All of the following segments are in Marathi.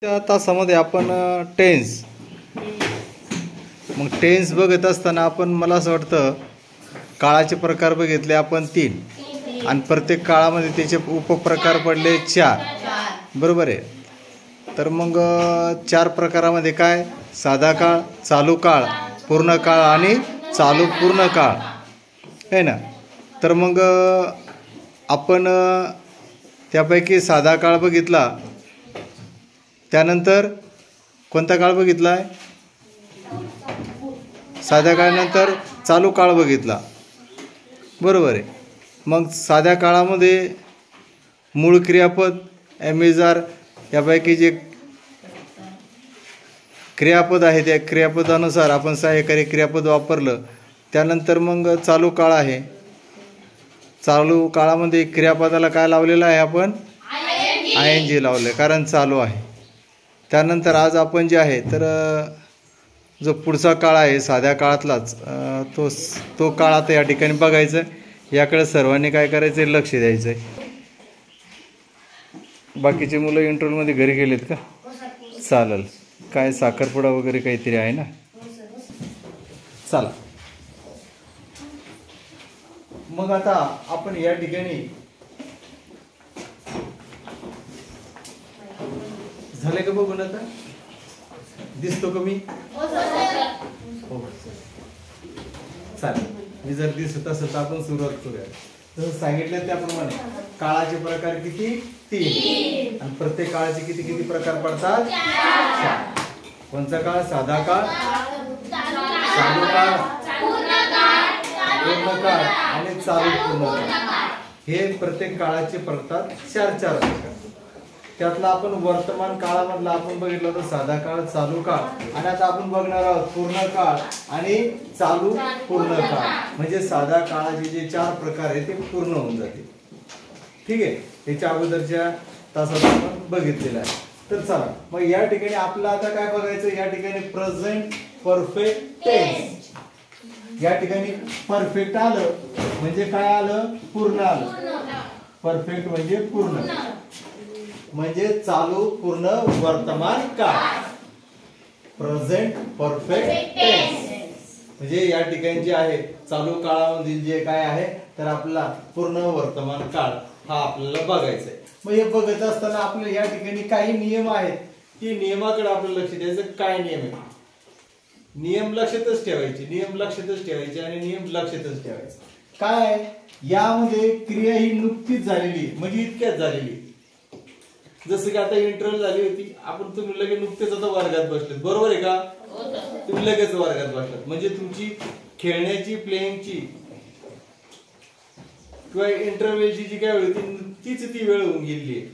त्या तासामध्ये आपण टेन्स मग टेन्स बघत असताना आपण मला असं वाटतं काळाचे प्रकार बघितले आपण 3 आणि प्रत्येक काळामध्ये त्याचे उपप्रकार पडले 4 बरोबर आहे. तर मग 4 प्रकारामध्ये काय साधा काळ, चालू काळ, पूर्ण काळ आणि चालू पूर्ण काळ आहे ना. तर मग आपण त्यापैकी साधा काळ बघितला, त्यानंतर कोणता काळ बघितला आहे, साध्या काळानंतर चालू काळ बघितला बरोबर आहे. मग साध्या काळामध्ये मूळ क्रियापद एमेजार यापैकी जे क्रियापद आहे त्या क्रियापदानुसार आपण सहाय्यकारी क्रियापद वापरलं. त्यानंतर मग चालू काळ आहे. चालू काळामध्ये क्रियापदाला काय लावलेलं आहे आपण ING लावलं आहे कारण चालू आहे. त्यानंतर आज आपण जे आहे तर जो पुढचा काळ आहे साध्या काळातलाच तो काळ आता या ठिकाणी बघायचं. याकडे सर्वांनी काय करायचं आहे लक्ष द्यायचं आहे. बाकीचे मुलं इंटरव्ह्यूमध्ये घरी गेलेत का? चालेल. काय साखरपुडा वगैरे काहीतरी आहे ना. चला मग आता आपण या ठिकाणी झाले का बघून आता दिसतो का मी? हो चालेल. मी जर दिसत असेल तर आपण सुरुवात करूया. जसं सांगितलं त्याप्रमाणे काळाचे प्रकार किती 3 आणि प्रत्येक काळाचे किती किती प्रकार पडतात 4. कोणता काळ साधा काळ, चालू काळ, पूर्ण काळ आणि चालू पूर्ण काळ. हे प्रत्येक काळाचे पडतात 4 प्रकार. त्यातला आपण वर्तमान काळामधला आपण बघितलं तर साधा काळ, चालू काळ आणि आता आपण बघणार आहोत पूर्ण काळ आणि चालू पूर्ण काळ. म्हणजे साधा काळाचे जे 4 प्रकार आहेत ते पूर्ण होऊन जातील. ठीक आहे. त्याच्या अगोदरच्या तासात आपण बघितलेलं आहे. तर चला मग या ठिकाणी आपलं आता काय बघायचं, या ठिकाणी प्रेझेंट परफेक्ट टेन्स. या ठिकाणी परफेक्ट आलं म्हणजे काय आलं पूर्ण आलं. परफेक्ट म्हणजे पूर्ण म्हणजे चालू पूर्ण वर्तमान काळ. प्रेझेंट परफेक्ट टेन्स म्हणजे या ठिकाणी जे आहे चालू काळामधील जे काय आहे तर आपला पूर्ण वर्तमान काळ हा आपल्याला बघायचा आहे. मग हे बघत असताना आपल्याला या ठिकाणी काही नियम आहेत. ती नियमाकडे आपलं लक्ष द्यायचं. काय नियम आहे? नियम लक्षातच ठेवायचे, नियम लक्षातच ठेवायचे आणि नियम लक्षातच ठेवायचे. काय यामध्ये क्रिया ही नुकतीच झालेली म्हणजे इतक्याच झालेली. जसं की आता इंटरव्ह्यू झाली होती आपण तुम्ही लगेच नुकतेच आता वर्गात बसलेत बरोबर आहे का? तुम्ही लगेच वर्गात बसलात म्हणजे तुमची खेळण्याची प्लेइंगची किंवा इंटरव्ह्यूची जी काय वेळ होती तीच ती वेळ होऊन गेली आहे.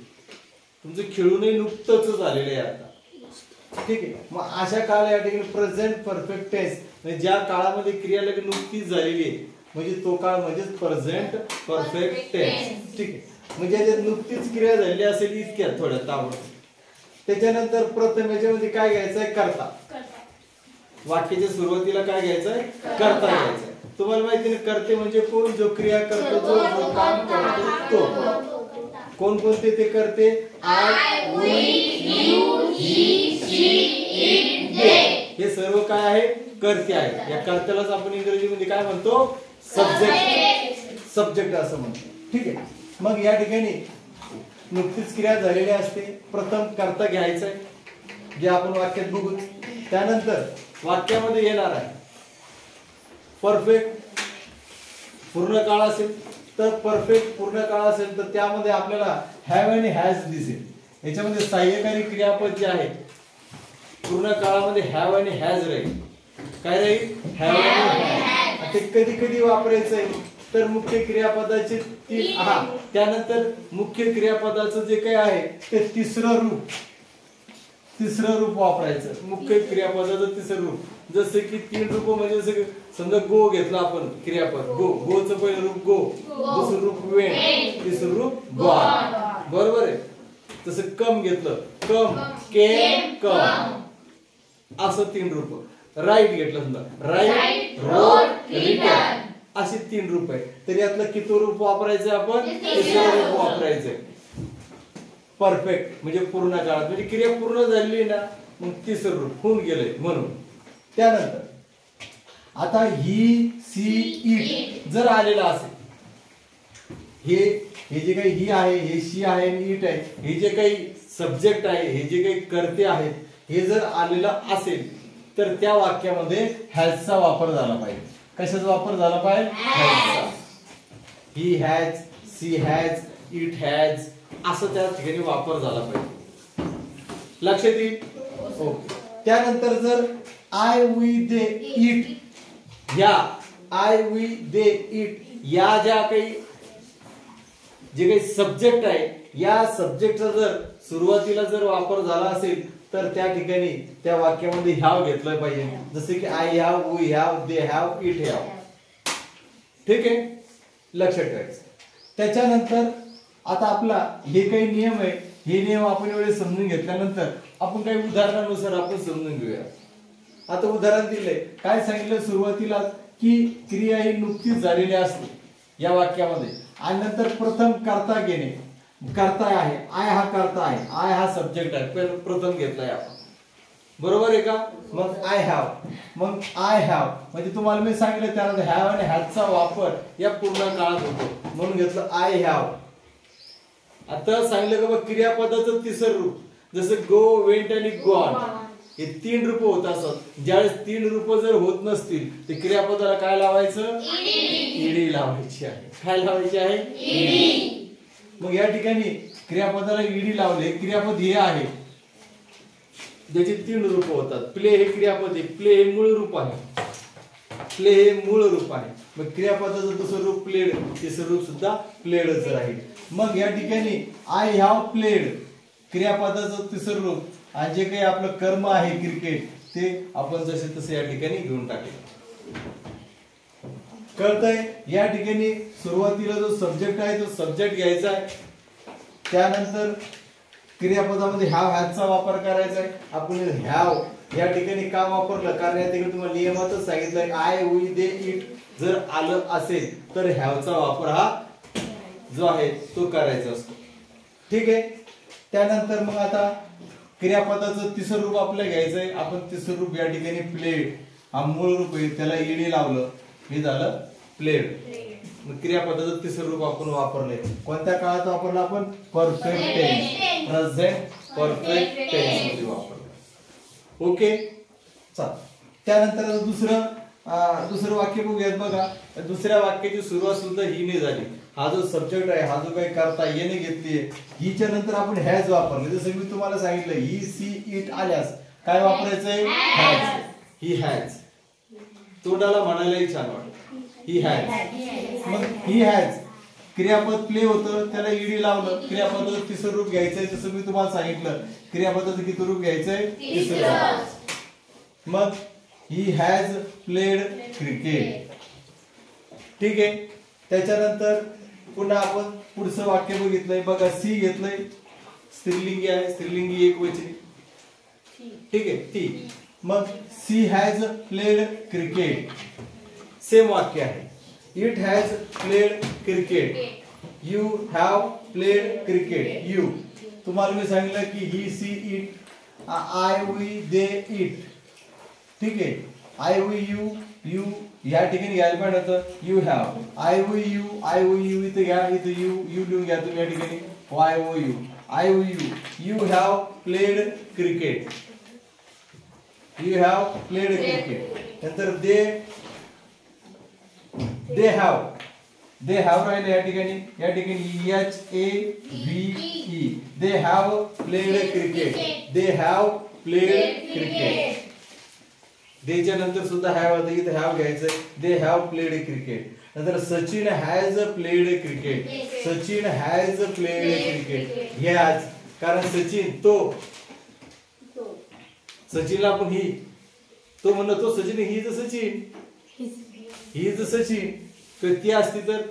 तुमचं खेळूनही नुकतंच झालेलं आहे आता. ठीक आहे. मग अशा काळाला या ठिकाणी प्रेझेंट परफेक्ट टेन्स म्हणजे ज्या काळामध्ये क्रिया लगेच नुकतीच झालेली आहे म्हणजे तो काळ म्हणजे प्रेझेंट परफेक्ट टेन्स. ठीक आहे. म्हणजे याच्यात नुकतीच क्रिया झालेली असेल इतक्या थोड्या ताबडतोब. त्याच्यानंतर प्रथम याच्यामध्ये काय घ्यायचंय कर्ता. वाक्याच्या सुरुवातीला काय घ्यायचंय कर्ता घ्यायचंय. तुम्हाला माहिती ना कर्ते म्हणजे कोण? जो क्रिया करतो जो काम करतो तो. कोणकोणते ते करते? I, we, you, he, she, it, they हे सर्व काय आहे कर्ते आहे. या कर्त्यालाच आपण इंग्रजीमध्ये काय म्हणतो? सब्जेक्ट असं म्हणतो. ठीक आहे. मग या ठिकाणी नुकतीच क्रिया झालेली असते. प्रथम कर्ता घ्यायचंय जे आपण वाक्यात बघू. त्यानंतर वाक्यामध्ये येणार आहे परफेक्ट पूर्ण काळ असेल तर परफेक्ट पूर्ण काळ असेल तर त्यामध्ये आपल्याला हॅव आणि हॅज दिसेल. याच्यामध्ये सहाय्यकारी क्रियापद जे आहे पूर्ण काळामध्ये हॅव आणि हॅज राहील. काय राहील? हॅव आणि हॅज. ते कधी कधी वापरायचंय तर मुख्य क्रियापदाचे त्यानंतर मुख्य क्रियापदाचं जे काही आहे ते तिसरं रूप वापरायचं. मुख्य क्रियापदाचं तिसरं रूप. जसं की 3 रूप म्हणजे समजा गो घेतला आपण क्रियापद गोचं पहिलं रूप गो, दुसरं रूप वेन, तिसरं रूप गॉन बरोबर आहे. तसं कम घेतलं कम, केम, कम असं 3 रूप. राईट घेतलं समजा राईट, रोट, रिटर्न असे 3 रूप आहे. तर यातलं किती रूप वापरायचं आपण? तिसरं रूप वापरायचंय. परफेक्ट म्हणजे पूर्ण काळात, म्हणजे क्रिया पूर्ण झालेली ना, मग तिसरं रूप होऊन गेलंय म्हणून. त्यानंतर आता ही, सी, इट जर आलेला असेल, हे जे काही ही आहे, हे शी आहे आणि इट आहे, हे जे काही सब्जेक्ट आहे, हे जे काही कर्ते आहेत, हे जर आलेलं असेल तर त्या वाक्यामध्ये हॅजचा वापर झाला पाहिजे. कशाचा वापर झाला पाहिजे? हॅजचा. He has, she has, it has असं त्या ठिकाणी वापर झाला पाहिजे. लक्षात येईल? ओके. त्यानंतर जर आय, वी, दे, इट, या आय, वी, दे, इट या ज्या काही जे काही सब्जेक्ट आहे, या सब्जेक्टचा जर सुरुवातीला जर वापर झाला असेल तर त्या ठिकाणी त्या वाक्यामध्ये हॅव घेतलं पाहिजे. जसे की I have, we have, they have, it have. ठीक आहे, लक्षात ठेवायचं. त्याच्यानंतर आता आपला हे काही नियम आहे, हे नियम आपण एवढे समजून घेतल्यानंतर आपण काही उदाहरणानुसार आपण समजून घेऊया. आता उदाहरण दिलंय, काय सांगितलं सुरुवातीला की क्रिया ही नुकतीच झालेली असते या वाक्यामध्ये, आणि नंतर प्रथम कर्ता घेणे. कर्ता आहे, आय हा कर्ता आहे, आय हा सब्जेक्ट आहे, प्रथम घेतलाय आपण, बरोबर आहे का? मग आय हॅव, मग आय हॅव म्हणजे तुम्हाला मी सांगितलं त्यानंतर हॅव आणि हॅजचा वापर या पूर्ण काळात होतो म्हणून घेतलं आय हॅव. आता सांगितलं का बघ क्रियापदाचं तिसरं रूप, जसं गो, वेंट आणि गॉन हे 3 रूप होत असत. ज्यावेळेस 3 रूप जर होत नसतील तर क्रियापदाला काय लावायचं? ईडी लावायची आहे. काय लावायची आहे? ईडी. मग या ठिकाणी क्रियापदाला ईडी लावले. क्रियापद हे आहे ज्याचे 3 रूप होतात. प्ले हे क्रियापद आहे, प्ले हे मूळ रूप आहे, प्ले हे मूळ रूप आहे. मग क्रियापदाचं दुसरं रूप प्लेड, तिसरं रूप सुद्धा प्लेडच राहील. मग या ठिकाणी आय हॅव प्लेड क्रियापदाचं तिसरं रूप, आणि जे काही आपलं कर्म आहे क्रिकेट ते आपण जसे तसे या ठिकाणी घेऊन टाकले. कळतंय? या ठिकाणी सुरुवातीला जो सब्जेक्ट आहे तो सब्जेक्ट घ्यायचा आहे, त्यानंतर क्रियापदामध्ये हॅव हॅजचा वापर करायचा आहे. आपण हॅव या ठिकाणी का वापरलं? कारण या ठिकाणी तुम्हाला नियमातच सांगितलंय आय, वी, दे, इट जर आलं असेल तर हॅवचा वापर हा जो आहे तो करायचा असतो. ठीक आहे. त्यानंतर मग आता क्रियापदाचं तिसरं रूप आपल्याला घ्यायचंय. आपण तिसरं रूप या ठिकाणी प्लेड हा मूळ रूप आहे, त्याला ईडी लावलं, हे झालं प्लेड. मग क्रियापदाचं तिसरं रूप आपण वापरलंय. कोणत्या काळात वापरलं आपण? Perfect tense, present perfect tense मध्ये वापरलं. ओके, चला. त्यानंतर दुसरं वाक्य बघूयात. बघा, दुसऱ्या वाक्याची सुरुवात सुद्धा हीने झाली. हा जो सब्जेक्ट आहे, हा जो काही करता येणे घेतलीये, हिच्या नंतर आपण हॅज वापरले. जसं मी तुम्हाला सांगितलं ही, सी, इट आल्यास काय वापरायचंय? हॅज. He has. तोंडाला म्हणायलाही छान वाटत, ही हॅज. मग ही हॅज क्रियापद प्ले होतं, त्याला ईडी लावलं. क्रियापदाचं तिसरं रूप घ्यायचंय, जसं मी तुम्हाला सांगितलं. क्रियापदाचं किती रूप घ्यायचंय? तिसरं. मग ही हॅज प्लेड क्रिकेट. ठीक आहे. त्याच्यानंतर पुन्हा आपण पुढचं वाक्य बघितलंय. बघा, सी घेतलंय, स्त्रीलिंगी आहे, स्त्रीलिंगी एकवचनी. ठीक आहे, ती. मग she has played cricket, same वाक्य आहे. It has played cricket, you have played cricket. You तुम्हाला मी सांगितलं की he, she, it, I, we, they, it. ठीक आहे. आय, वी, यू या ठिकाणी घ्यायला पाहिजे होतं you have. I, we, you इथं घ्या, इथं यू लिहून घ्या तुम्ही या ठिकाणी. I, we, you, I, we, you have played cricket, you have played cricket. नंतर दे हॅव राहिले या ठिकाणी HAVE, they have played cricket, they have played cricket. देच्या नंतर सुद्धा हॅव होतं, इथं हॅव घ्यायचंय. They have played cricket. नंतर Sachin has played cricket, Sachin has played cricket. Has कारण सचिन तो, सचिनला आपण ही, तो म्हणलं तो Sachin, he is Sachin, he is Sachin. तर ती असती तर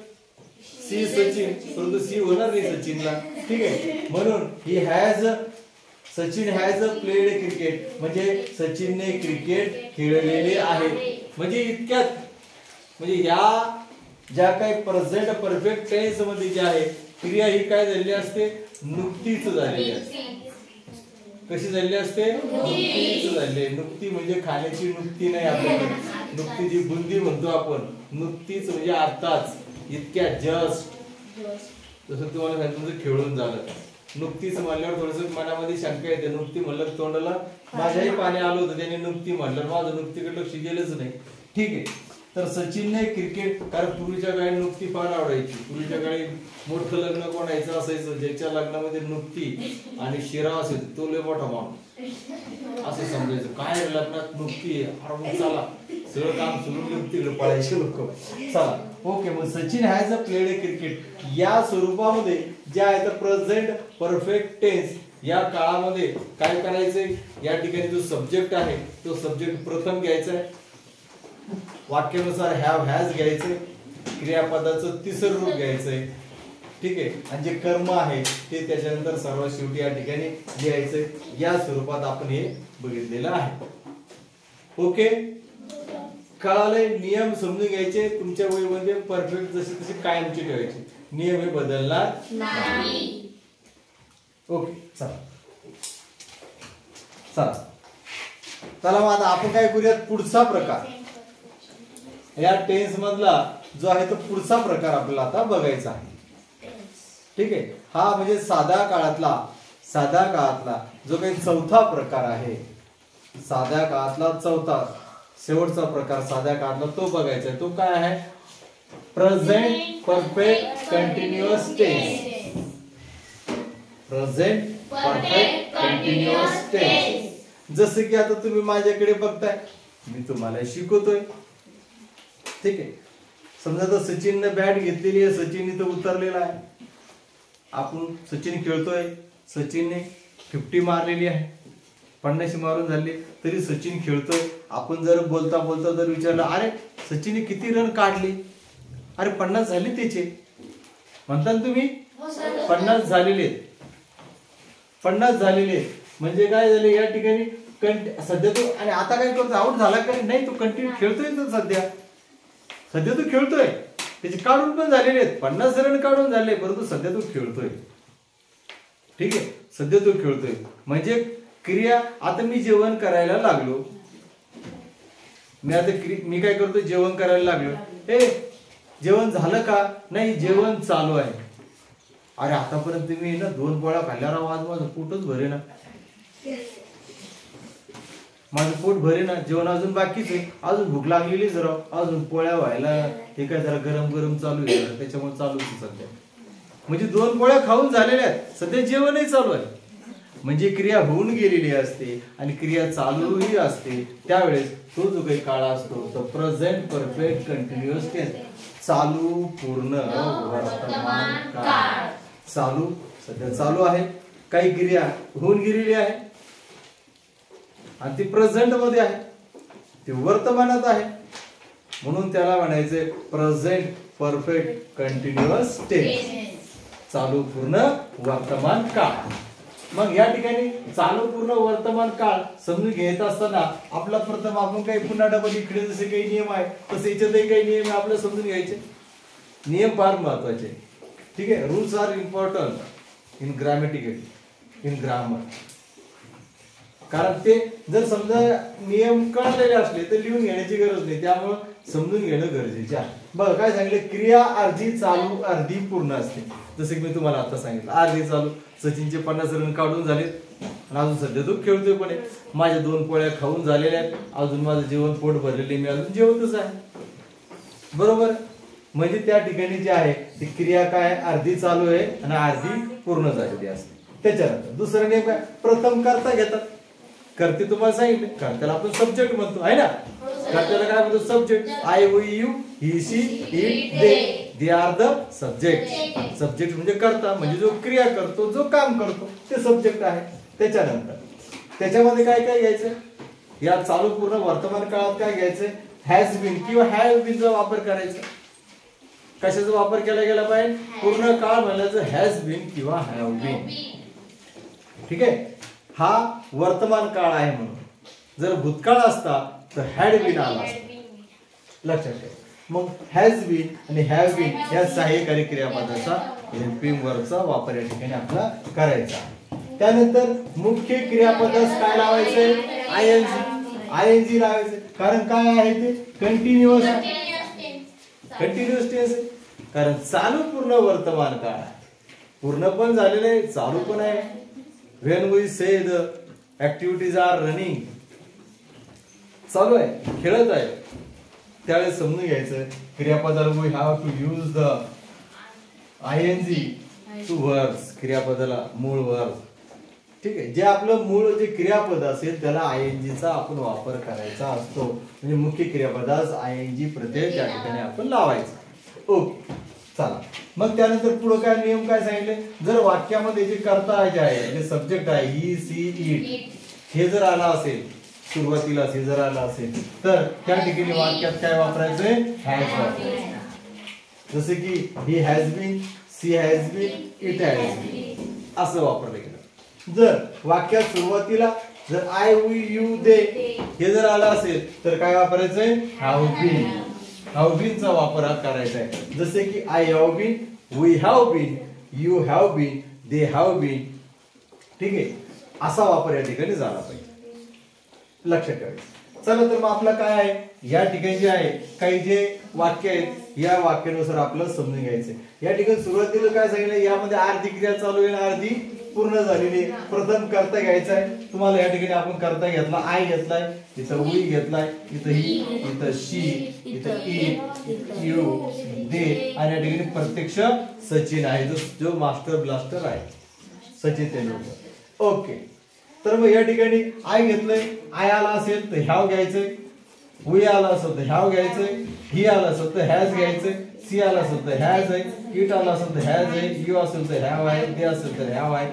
सी सचिन, परंतु सी होणार नाही सचिनला. ठीक आहे. म्हणून he has, Sachin has played cricket म्हणजे सचिनने क्रिकेट खेळलेले आहे. म्हणजे इतक्यात, म्हणजे या ज्या काही प्रेझेंट परफेक्ट टेन्स मध्ये जे आहे क्रिया ही काय झालेली असते? नुकतीच झालेली असते. कशी झालेली असते? नुकतीच झालेली. नुकती म्हणजे खाण्याची नुकती नाही आपल्याकडे, नुकती जी बुंदी म्हणतो आपण, नुकतीच म्हणजे आताच, इतक्या जस्ट. जसं तुम्हाला सांगितलं तुमचं खेळून झालं, नुकतीच म्हणल्यावर थोडस मनामध्ये शंका येते. नुकती म्हणलं तोंडाला माझ्याही पाणी आलं होतं, त्याने नुकती म्हणलं, माझं नुकतीकडे लक्ष गेलंच नाही. ठीक आहे. तर सचिनने क्रिकेट, कारण पूर्वीच्या काळी नुकती फार आवडायची. पूर्वीच्या काळी मोठं लग्न कोणाचं असायचं ज्याच्या लग्नामध्ये नुकती आणि शिरा असायचं, तो लय मोठा माणूस असं समजायचं. काय लग्नात नुकती, अरे चला सगळं काम सोडून नुकतीकडे पळायचे लोक. चला ओके. मग Sachin has a played cricket या स्वरूपामध्ये जे आहे तर प्रेझेंट परफेक्ट टेन्स या काळामध्ये काय करायचंय, या ठिकाणी जो सब्जेक्ट आहे तो सब्जेक्ट प्रथम घ्यायचा आहे, वाक्यानुसार हॅव हॅज घ्यायचंय, क्रियापदाचं तिसरं रूप घ्यायचंय. ठीक आहे. आणि जे कर्म आहे ते त्याच्यानंतर सर्वात शेवटी या ठिकाणी लिहायचंय. या स्वरूपात आपण हे बघितलेलं आहे. ओके. कळालंय? नियम समजून घ्यायचे, तुमच्या वहीमध्ये परफेक्ट जसे तसे कायमचे ठेवायचे, नियम हे बदलणार नाही. ओके. चला चला चला मग आता आपण काय करूयात, पुढचा प्रकार या टेन्स मधला जो आहे तो पुढचा प्रकार आपल्याला आता बघायचा आहे. ठीक आहे. हा म्हणजे साध्या काळातला जो काही चौथा प्रकार आहे, साध्या काळातला चौथा शेवटचा प्रकार साध्या काळातला तो बघायचा आहे. तो काय आहे? Present perfect continuous tense. Present perfect continuous tense. जसं की आता तुम्ही माझ्याकडे बघताय, मी तुम्हाला शिकवतोय. ठीक आहे. समजा तर सचिनने बॅट घेतलेली आहे, सचिन इथं उतरलेला आहे, आपण सचिन खेळतोय, सचिनने 50 मारलेली आहे, 50 मारून झाले तरी सचिन खेळतोय. आपण जर बोलता बोलता जर विचारलं, अरे सचिनने किती रन काढले, अरे 50 झाले त्याचे, म्हणता तुम्ही 50 झालेले, 50 झालेले म्हणजे काय झाले या ठिकाणी सध्या तो, आणि आता काय करतो, आउट झाला का नाही, तो कंटिन्यू खेळतोय. तो सध्या तो खेळतोय, त्याचे काढून पण झालेले आहेत, 50 रन काढून झाले, परंतु सध्या तो खेळतोय. ठीक आहे. सध्या तो खेळतोय म्हणजे क्रिया. आता मी जेवण करायला लागलो, मी काय करतो, जेवण करायला लागलो. जेवण झालं का? नाही, जेवण चालू आहे. अरे आतापर्यंत मी ना 2 पोळ्या खाल्ल्यावर आज माझं पोटच भरे ना, माझं पोट भरे ना, जेवण अजून बाकीच आहे, अजून भूक लागलेली जरा, अजून पोळ्या व्हायला, हे काय जरा गरम गरम चालू आहे, त्याच्यामुळे चालू आहे सध्या. म्हणजे 2 पोळ्या खाऊन झालेल्या आहेत, सध्या जेवणही चालू आहे. म्हणजे क्रिया होऊन गेलेली असते आणि क्रिया चालूही असते. त्यावेळेस तो जो काही काळ असतो तो प्रेझेंट परफेक्ट कंटिन्युअस टेन्स, चालू पूर्ण वर्तमान काळ. चालू सध्या चालू आहे, काही क्रिया होऊन गेलेली आहे आणि ती प्रेझेंट मध्ये आहे, ती वर्तमानात आहे, म्हणून त्याला म्हणायचे प्रेझेंट परफेक्ट कंटिन्युअस टेन्स, चालू पूर्ण वर्तमान काळ. मग या ठिकाणी चालू पूर्ण वर्तमान काळ समजून घेत असताना आपला प्रथम आपण काही पुन्हा डबल इकडे जसे काही नियम आहे तसे याच्यातही काही नियम आहे आपल्याला समजून घ्यायचे. नियम फार महत्वाचे. ठीक आहे. Rules are important in grammatically, in grammar. कारण ते जर समजा नियम कळलेले असले तर लिहून घेण्याची गरज नाही, त्यामुळे समजून घेणं गरजेचे आहे. बघा काय सांगितलं, क्रिया अर्धी चालू अर्धी पूर्ण असते. जसं की मी तुम्हाला आता सांगितलं, अर्धी चालू, सचिनचे 50 रन काढून झालेत आणि अजून सध्या तो खेळतोय, पण माझ्या 2 पोळ्या खाऊन झालेल्या आहेत, अजून माझं जेवण पोट भरलेले, मी अजून जेवतच आहे. बरोबर. म्हणजे त्या ठिकाणी जे आहे ती क्रिया काय, अर्धी चालू आहे आणि अर्धी पूर्ण झालेली असते. त्याच्यानंतर दुसरं नेम काय, प्रथम करता घेतात. करते तुम्हाला सांगितलं, करत्याला आपण सब्जेक्ट म्हणतो आहे ना, करत्याला काय म्हणतो, subject. I, we, you, he, she, it, they are the subject. Subject म्हणजे करता, म्हणजे जो क्रिया करतो, जो काम करतो ते सब्जेक्ट आहे. त्याच्यानंतर त्याच्यामध्ये काय काय घ्यायचं, या चालू पूर्ण वर्तमान काळात काय घ्यायचं, हॅज बीन किंवा हॅव बीनचा वापर करायचा. कशाचा वापर केला गेला पाहिजे, पूर्ण काळ म्हणल्याचं हॅज बीन किंवा हॅव बीन. ठीक आहे. हा वर्तमान काळ आहे म्हणून. जर भूतकाळ असता तर हॅड बीन आला असता, लक्षात ठेवा. मग हॅज बीन आणि हॅव बीन या सहाय्यकारी क्रियापदाचा हेल्पिंग वर्बचा वापर या ठिकाणी आपला करायचा. त्यानंतर मुख्य क्रियापदास काय लावायचंय? आयएनजी लावायचं. कारण काय आहे ते? कंटिन्युअस टेन्स आहे. कारण चालू पूर्ण वर्तमान काळ आहे. पूर्ण पण झालेलं आहे, चालू पण आहे. When we say the activities are running, चालू आहे, खेळत आहे, त्यावेळेस समजून घ्यायचं क्रियापदाला we have to use the ING to verbs. क्रियापदाला मूळ वर्ब, ठीक आहे, जे आपलं मूळ जे क्रियापद असेल त्याला आयएनजीचा आपण वापर करायचा असतो. म्हणजे मुख्य क्रियापदास आयएनजी प्रत्यय त्या ठिकाणी आपण लावायचा. ओके, चला. मग त्यानंतर पुढे काय नियम काय सांगितले? जर वाक्यामध्ये जे कर्ता जे आहे, जे सब्जेक्ट आहे, ही, सी, इट, हे जर आला असेल, सुरुवातीला हे जर आला असेल, तर त्या ठिकाणी वाक्यात काय वापरायचंय? हॅज वापरायचं. जसे की he has been, she has been, it has been असं वापरलं गेलं. जर वाक्यात सुरुवातीला जर आय, वी, यू, दे हे जर आलं असेल तर काय वापरायचंय? Have been. हॅव बीन चा वापर करायचा आहे. जसे की I have been, we have been, you have been, they have been, ठीक आहे, असा वापर या ठिकाणी झाला पाहिजे, लक्षात ठेवायचं. चला, तर मग आपलं काय आहे या ठिकाणी जे आहे काही जे वाक्य आहेत या वाक्यानुसार आपल्याला समजून घ्यायचं. या ठिकाणी सुरुवातीला काय सांगितलं? यामध्ये अर्धी क्रिया चालू आहे, अर्धी पूर्ण झालेली. प्रथम कर्ता घ्यायचा आहे तुम्हाला. या ठिकाणी आपण कर्ता घेतला, आय घेतलाय, इथं वी घेतलाय, इथं ही, इथं शी, इथं इट, यू, दे, आणि या ठिकाणी प्रत्यक्ष सचिन आहे, जो मास्टर ब्लास्टर आहे, सचिन तेंडुलकर. ओके, तर मग या ठिकाणी आय घेतलंय, आय आला असेल तर हॅव घ्यायचंय, वी आला असेल तर हॅव घ्यायचंय, ही आला असेल तर हॅज घ्यायचंय, सी आला असेल तर हॅज आहे, इट आला असेल तर हॅज आहे, यू असेल तर हॅव आहे, दे असेल तर हॅव आहे,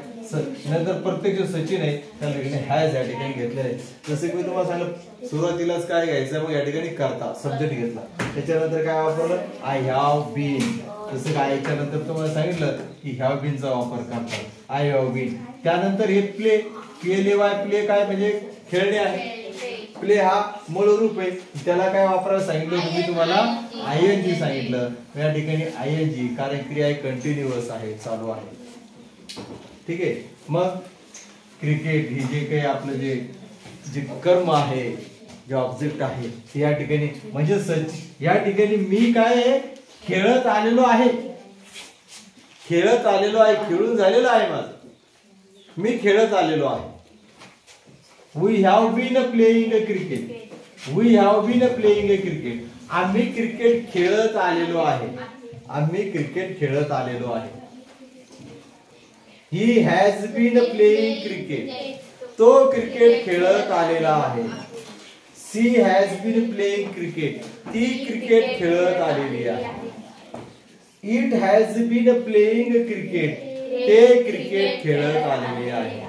नंतर प्रत्येक जो सचिन आहे त्या ठिकाणी हॅज या ठिकाणी घेतलेलं आहे. जसं की मी तुम्हाला सांगितलं सुरुवातीलाच काय घ्यायचं, मग या ठिकाणी करता सब्जेक्ट घेतला, त्याच्यानंतर काय वापरलं? I have been. जसं काय याच्यानंतर तुम्हाला सांगितलं की हॅव बीनचा वापर करतात, आय हॅव बीन. त्यानंतर हे प्ले, प्ले काय म्हणजे खेळणे आहे. प्ले हा मूळ रूप आहे, त्याला काय वापरायला सांगितलं तुम्ही? तुम्हाला आयएनजी सांगितलं. या ठिकाणी आयएनजी कारण क्रिया कंटिन्युअस आहे, चालू आहे, ठीक आहे. मग क्रिकेट हे जे काही आपलं जे कर्म आहे, जे ऑब्जेक्ट आहे ते या ठिकाणी म्हणजे या ठिकाणी मी काय आहे? खेळत आलेलो आहे, खेळून झालेलं आहे माझं, मी खेळत आलेलो आहे. We have been playing a cricket. We have been playing a cricket. आम्ही क्रिकेट खेळत आलेलो आहे. He has been playing cricket. तो क्रिकेट खेळत आलेला आहे. She has been playing cricket. ती क्रिकेट खेळत आलेली आहे. It has been playing cricket. ते क्रिकेट खेळत आलेले आहे.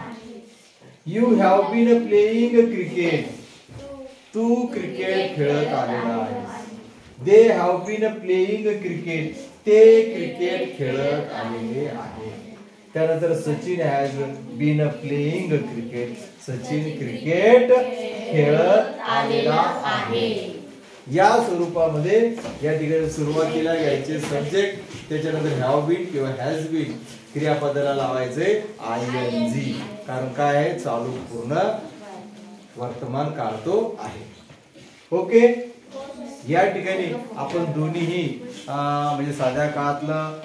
You have been playing cricket. तू क्रिकेट खेळत आलेला आहे. They have been playing cricket. ते क्रिकेट खेळत आलेले आहे. त्यानंतर Sachin has been playing cricket. Sachin cricket खेळत आलेला आहे. या स्वरूपामध्ये या ठिकाणी सुरुवातीला घ्यायचे सब्जेक्ट, त्याच्यानंतर हॅव बीन किंवा हॅज बीन, क्रियापदाला लावायचे आयएनजी. कारण काय आहे? चालू पूर्ण वर्तमान काळ तो आहे. ओके, या ठिकाणी आपण दोन्हीही म्हणजे साध्या काळातलं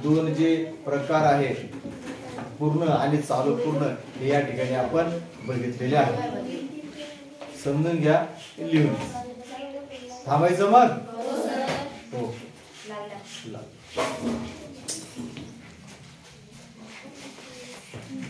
दोन जे प्रकार आहेत, पूर्ण आणि चालू पूर्ण, हे या ठिकाणी आपण बघितलेले आहे. समजून घ्या, लिहून थांबायचं मग. हो,